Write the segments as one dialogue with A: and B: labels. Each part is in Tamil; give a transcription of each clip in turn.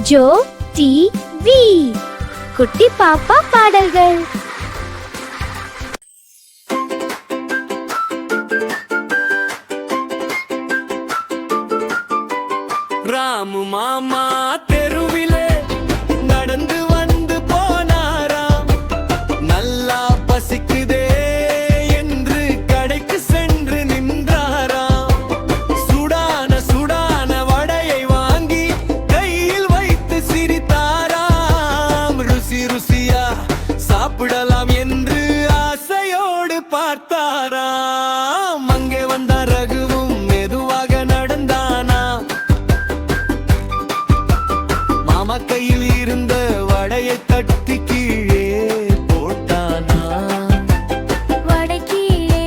A: ஜோ டிவி குட்டி பாப்பா பாடல்கள்.
B: ராமு மாமா தெருவிலே நடந்து வந்து போனாராம். நல்லா பசிக்குதே என்று கடைக்கு சென்று நின்றாராம். சுடான சுடான வடையை வாங்கி கையில் வைத்து சிரித்தாராம். ருசி ருசியா சாப்பிடலாம் என்று ஆசையோடு பார்த்தாராம். அங்கே வந்த ரகுவும் மெதுவாக நடந்தானா. மாமா கையில் இருந்த வடையை தட்டி கீழே போட்டானா.
A: வடை கீழே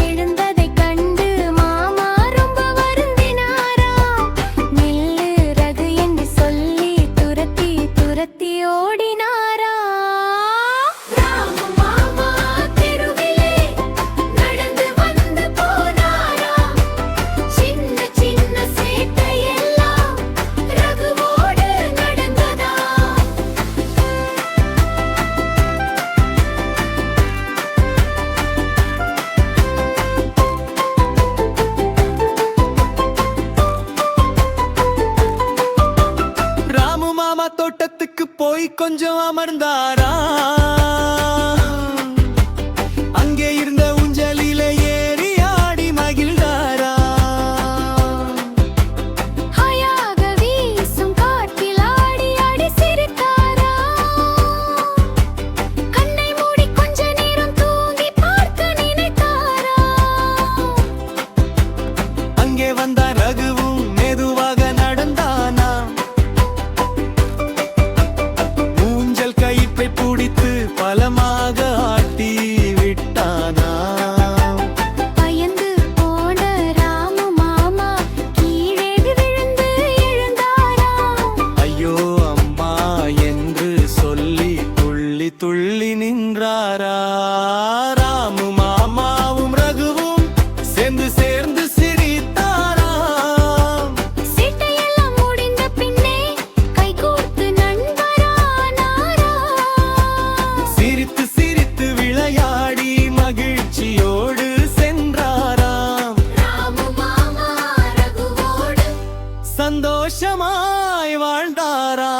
A: விழுந்ததை கண்டு மாமா ரொம்ப வருந்தினாராம். நில்லு ரகு என்று சொல்லி துரத்தி துரத்தி ஓடினாராம். ராமு மாமா தெருவிலே நடந்து வந்து போனாராம். சின்ன சின்ன சேட்டையெல்லாம் ரகுவோடு நடந்ததா.
B: ராமு மாமா தோட்டத்துக்கு போய் கொஞ்சம் அமர்ந்தாரா. அங்கே இருந்த ஊஞ்சலிலே ஏறி ஆடி மகிழ்ந்தாரா.
A: ஹாயாக வீசும் காற்றில் ஆடி ஆடி சிரித்தாராம். கண்ணை மூடி கொஞ்ச நேரம் தூங்கி பார்க்க நினைத்தாராம்.
B: அங்கே வந்த ரகுவும் மெதுவாக நடந்தானா. ஊஞ்சல் கயிற்றை பிடித்து பலமாக ஆட்டி விட்டானா.
A: பயந்து போன ராமு மாமா கீழே விழுந்து எழுந்தாராம்.
B: ஐயோ அம்மா என்று சொல்லி துள்ளி துள்ளி நின்றாரா. ராமு மாமாவும் ரகுவும் சேர்ந்து சிரித்தாராம்.
A: சீட்டையெல்லாம் முடிந்த பின்னே கைகோர்த்து நண்பரானாராம்.
B: சிரித்து சிரித்து விளையாடி மகிழ்ச்சியோடு சென்றாராம்.
A: ராமு மாமா ரகுவோடு
B: சந்தோஷமாய் வாழ்ந்தாராம்.